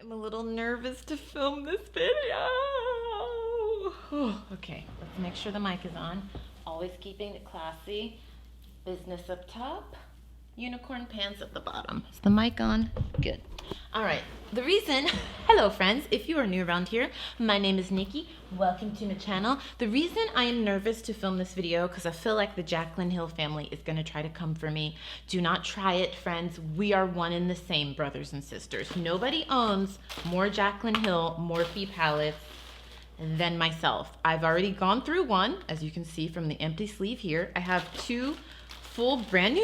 I'm a little nervous to film this video. Okay, let's make sure the mic is on. Always keeping it classy. Business up top, unicorn pants at the bottom. Is the mic on? Good. All right, the reason, hello friends, if you are new around here, my name is Nikki. Welcome to my channel. The reason I am nervous to film this video, because I feel like the Jaclyn Hill family is gonna try to come for me. Do not try it, friends. We are one and the same, brothers and sisters. Nobody owns more Jaclyn Hill Morphe palettes than myself. I've already gone through one, as you can see from the empty sleeve here. I have two full brand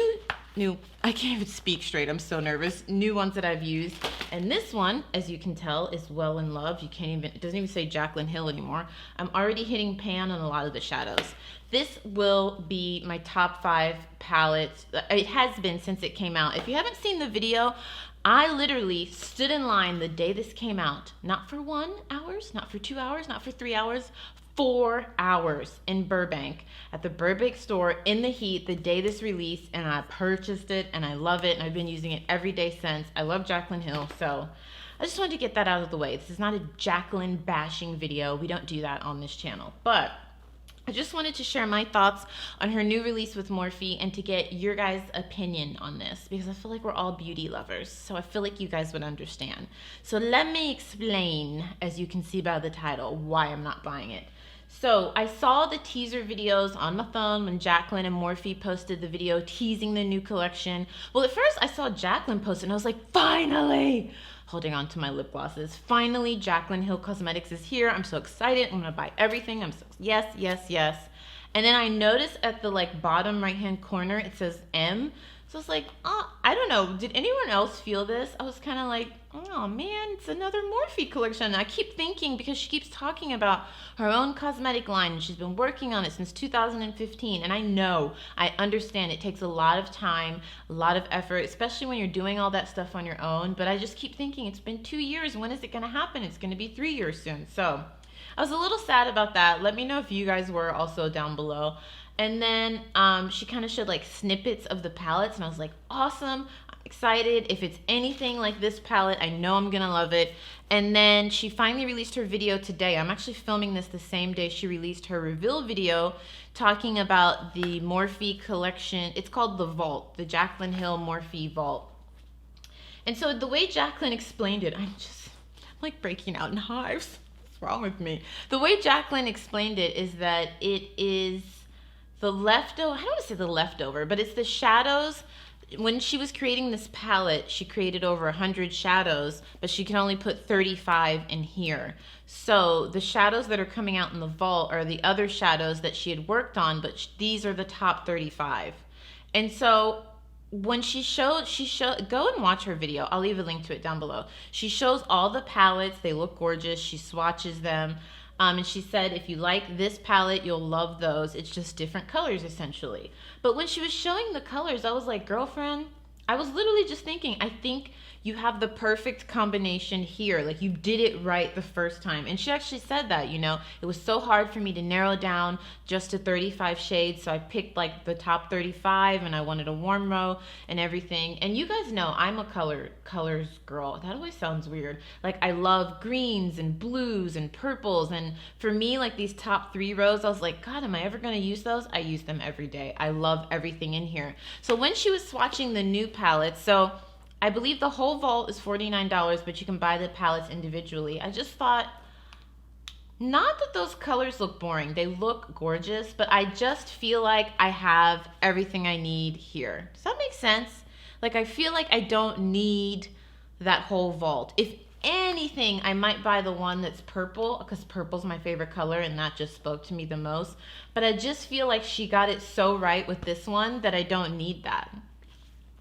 new, I can't even speak straight, I'm so nervous, new ones that I've used. And this one, as you can tell, is well in love. You can't even, it doesn't even say Jaclyn Hill anymore. I'm already hitting pan on a lot of the shadows. This will be my top 5 palettes. It has been since it came out. If you haven't seen the video, I literally stood in line the day this came out. Not for 1 hour, not for 2 hours, not for 3 hours, 4 hours in Burbank at the Burbank store in the heat the day this released, and I purchased it and I love it and I've been using it every day since. I love Jaclyn Hill, so I just wanted to get that out of the way. This is not a Jaclyn bashing video. We don't do that on this channel, but I just wanted to share my thoughts on her new release with Morphe and to get your guys' opinion on this, because I feel like we're all beauty lovers, so I feel like you guys would understand. So let me explain, as you can see by the title, why I'm not buying it. So I saw the teaser videos on my phone when Jaclyn and Morphe posted the video teasing the new collection. Well, at first I saw Jaclyn post it and I was like, finally! Holding on to my lip glosses. Finally, Jaclyn Hill Cosmetics is here. I'm so excited. I'm gonna buy everything. I'm so, yes, yes, yes. And then I noticed at the bottom right-hand corner, it says M. So it's like, oh, I don't know. Did anyone else feel this? I was kind of like, oh man, it's another Morphe collection. I keep thinking, because she keeps talking about her own cosmetic line and she's been working on it since 2015. And I understand it takes a lot of time, a lot of effort, especially when you're doing all that stuff on your own. But I just keep thinking, it's been 2 years. When is it going to happen? It's going to be 3 years soon. So I was a little sad about that. Let me know if you guys were also down below. And then she kind of showed snippets of the palettes, and I was like, awesome, I'm excited. If it's anything like this palette, I know I'm gonna love it. And then she finally released her video today. I'm actually filming this the same day she released her reveal video talking about the Morphe collection. It's called The Vault, the Jaclyn Hill Morphe Vault. And so the way Jaclyn explained it, I'm like breaking out in hives. What's wrong with me? The way Jaclyn explained it is that it is the leftover, I don't want to say the leftover, but it's the shadows. When she was creating this palette, she created over 100 shadows, but she can only put 35 in here. So the shadows that are coming out in the vault are the other shadows that she had worked on, but these are the top 35. And so when she showed, go and watch her video. I'll leave a link to it down below. She shows all the palettes. They look gorgeous. She swatches them. And she said, if you like this palette, you'll love those. It's just different colors, essentially. But when she was showing the colors, I was like, girlfriend, I was literally just thinking, I think you have the perfect combination here. Like, you did it right the first time. And she actually said that, it was so hard for me to narrow down just to 35 shades. So I picked the top 35, and I wanted a warm row and everything. And you guys know I'm a colors girl. That always sounds weird. I love greens and blues and purples. And for me, these top 3 rows, I was like, God, am I ever going to use those? I use them every day. I love everything in here. So when she was swatching the new palettes, so I believe the whole vault is $49, but you can buy the palettes individually. I just thought, not that those colors look boring. They look gorgeous, but I just feel like I have everything I need here. Does that make sense? I feel like I don't need that whole vault. If anything, I might buy the one that's purple, because purple's my favorite color, and that just spoke to me the most. But I just feel like she got it so right with this one that I don't need that.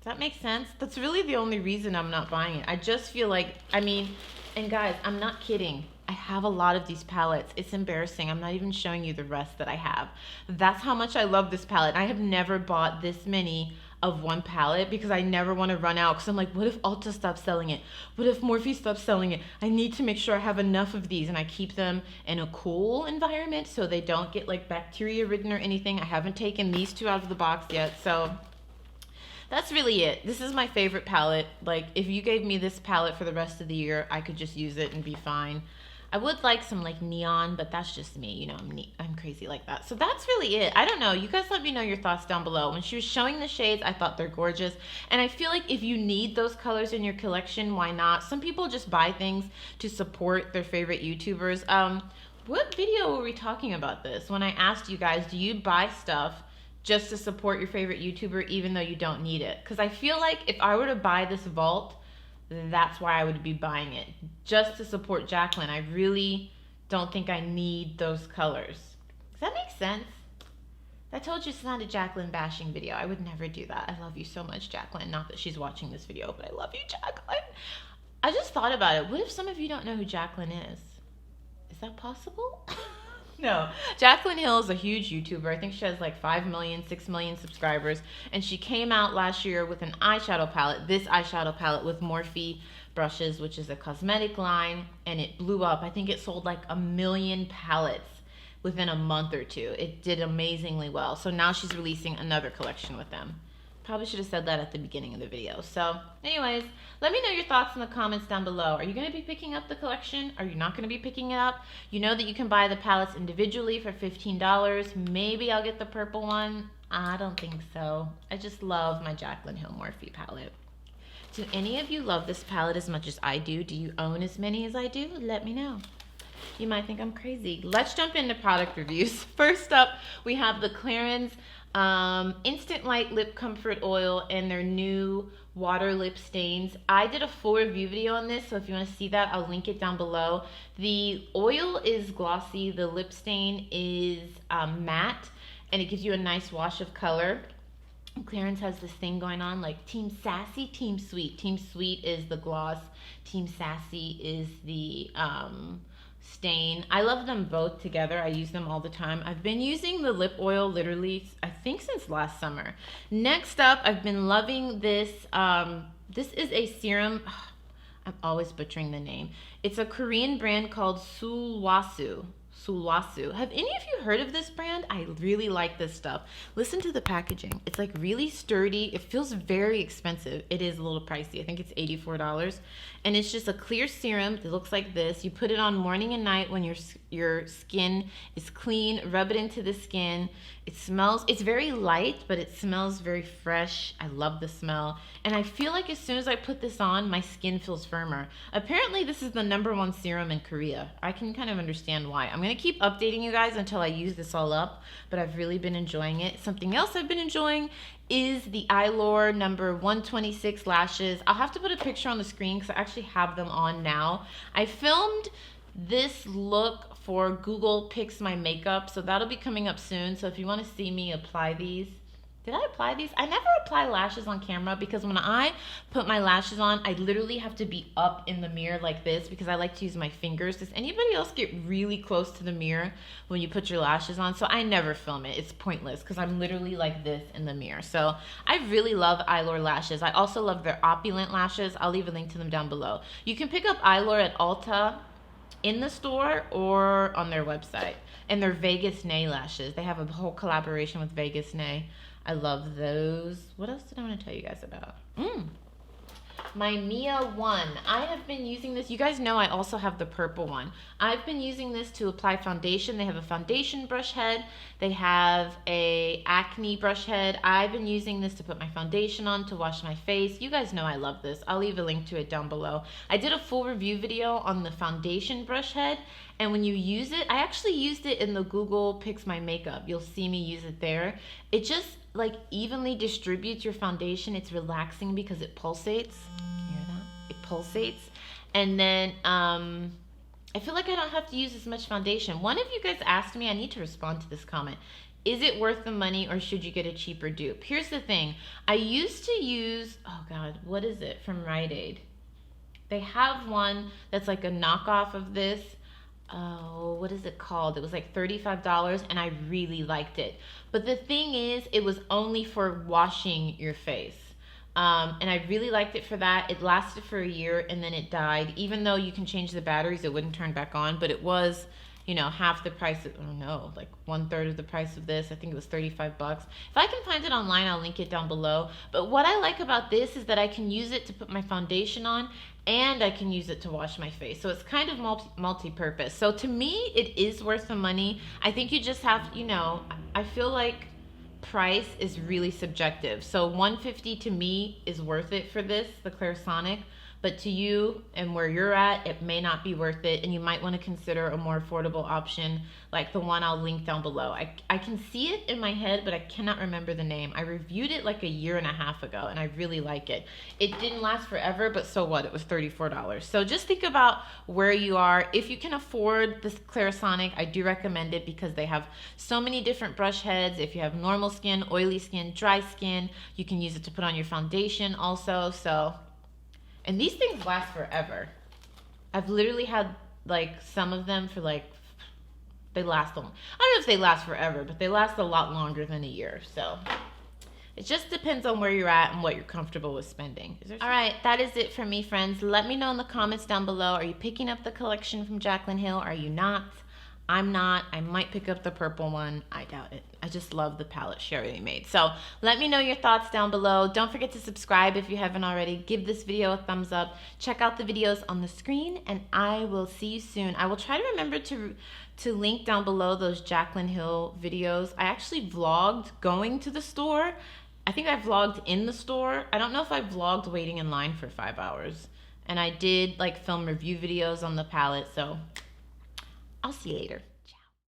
That makes sense? That's really the only reason I'm not buying it. I just feel like, and guys, I'm not kidding. I have a lot of these palettes. It's embarrassing. I'm not even showing you the rest that I have. That's how much I love this palette. I have never bought this many of one palette because I never want to run out, because I'm like, what if Ulta stops selling it? What if Morphe stops selling it? I need to make sure I have enough of these, and I keep them in a cool environment so they don't get bacteria ridden or anything. I haven't taken these 2 out of the box yet, so that's really it. This is my favorite palette. Like, if you gave me this palette for the rest of the year, I could just use it and be fine. I would like some like neon, but that's just me. You know, I'm crazy like that. So that's really it. I don't know. You guys let me know your thoughts down below. When she was showing the shades, I thought they're gorgeous. And I feel like if you need those colors in your collection, why not? Some people just buy things to support their favorite YouTubers. What video were we talking about this? When I asked you guys, do you buy stuff just to support your favorite YouTuber even though you don't need it? Because I feel like if I were to buy this vault, that's why I would be buying it, just to support Jaclyn. I really don't think I need those colors. Does that make sense? I told you it's not a Jaclyn bashing video. I would never do that. I love you so much, Jaclyn. Not that she's watching this video, but I love you, Jaclyn. I just thought about it. What if some of you don't know who Jaclyn is? Is that possible? No. Jaclyn Hill is a huge YouTuber. I think she has like 5 million, 6 million subscribers. And she came out last year with an eyeshadow palette, this eyeshadow palette with Morphe brushes, which is a cosmetic line. And it blew up. I think it sold like 1 million palettes within a month or two. It did amazingly well. So now she's releasing another collection with them. Probably should have said that at the beginning of the video. So anyways, let me know your thoughts in the comments down below. Are you going to be picking up the collection? Are you not going to be picking it up? You know that you can buy the palettes individually for $15. Maybe I'll get the purple one. I don't think so. I just love my Jaclyn Hill Morphe palette. Do any of you love this palette as much as I do? Do you own as many as I do? Let me know. You might think I'm crazy. Let's jump into product reviews. First up, we have the Clarins Instant Light Lip Comfort Oil and their new water lip stains. I did a full review video on this, so if you want to see that, I'll link it down below. The oil is glossy, the lip stain is matte, and it gives you a nice wash of color. Clarins has this thing going on like Team Sassy, Team Sweet. Team Sweet is the gloss, Team Sassy is the stain. I love them both together. I use them all the time. I've been using the lip oil literally, I think, since last summer. Next up, I've been loving this. This is a serum. I'm always butchering the name. It's a Korean brand called Sulwhasoo. Have any of you heard of this brand? I really like this stuff. Listen to the packaging. It's like really sturdy. It feels very expensive. It is a little pricey. I think it's $84. And it's just a clear serum. It looks like this. You put it on morning and night when your skin is clean. Rub it into the skin. It smells, it's very light, but it smells very fresh. I love the smell. And I feel like as soon as I put this on, my skin feels firmer. Apparently, this is the #1 serum in Korea. I can kind of understand why. I'm going to keep updating you guys until I use this all up, but I've really been enjoying it. Something else I've been enjoying is the Eylure #126 lashes. I'll have to put a picture on the screen because I actually have them on now. I filmed this look for Google Picks My Makeup, so that'll be coming up soon. So if you want to see me apply these, did I apply these? I never apply lashes on camera because when I put my lashes on, I literally have to be up in the mirror like this because I like to use my fingers. Does anybody else get really close to the mirror when you put your lashes on? So I never film it. It's pointless because I'm literally like this in the mirror. So I really love Eylure lashes. I also love their Opulent lashes. I'll leave a link to them down below. You can pick up Eylure at Ulta in the store or on their website. And their Vegas Nay lashes. They have a whole collaboration with Vegas Nay. I love those. What else did I want to tell you guys about? My Mia 1. I have been using this. You guys know I also have the purple one. I've been using this to apply foundation. They have a foundation brush head. They have a acne brush head. I've been using this to put my foundation on, to wash my face. You guys know I love this. I'll leave a link to it down below. I did a full review video on the foundation brush head, and when you use it, I actually used it in the Google Picks My Makeup. You'll see me use it there. It just like evenly distributes your foundation. It's relaxing because it pulsates. Can you hear that? It pulsates. And then I feel like I don't have to use as much foundation. One of you guys asked me, I need to respond to this comment, is it worth the money or should you get a cheaper dupe? Here's the thing. I used to use, oh God, what is it from Rite Aid? They have one that's like a knockoff of this. Oh, what is it called? It was like $35 and I really liked it. But the thing is, it was only for washing your face. And I really liked it for that. It lasted for a year and then it died. Even though you can change the batteries, it wouldn't turn back on, but it was you know, half the price of, oh no, like 1/3 of the price of this. I think it was $35. If I can find it online, I'll link it down below. But what I like about this is that I can use it to put my foundation on, and I can use it to wash my face. So it's kind of multi-purpose. So to me, it is worth the money. I think you just have, you know, I feel like price is really subjective. So $150 to me is worth it for this, the Clarisonic. But to you and where you're at, it may not be worth it, and you might want to consider a more affordable option like the one I'll link down below. I can see it in my head, but I cannot remember the name. I reviewed it like a year and a half ago, and I really like it. It didn't last forever, but so what? It was $34. So just think about where you are. If you can afford this Clarisonic, I do recommend it because they have so many different brush heads. If you have normal skin, oily skin, dry skin, you can use it to put on your foundation also. And these things last forever. I've literally had like some of them for like, they last I don't know if they last forever, but they last a lot longer than a year. So it just depends on where you're at and what you're comfortable with spending. All right, that is it for me, friends. Let me know in the comments down below. Are you picking up the collection from Jaclyn Hill? Are you not? I'm not. I might pick up the purple one. I doubt it. I just love the palette she already made. So let me know your thoughts down below. Don't forget to subscribe if you haven't already. Give this video a thumbs up. Check out the videos on the screen, and I will see you soon. I will try to remember to link down below those Jaclyn Hill videos. I actually vlogged going to the store. I think I vlogged in the store. I don't know if I vlogged waiting in line for 5 hours. And I did like film review videos on the palette, so I'll see you later.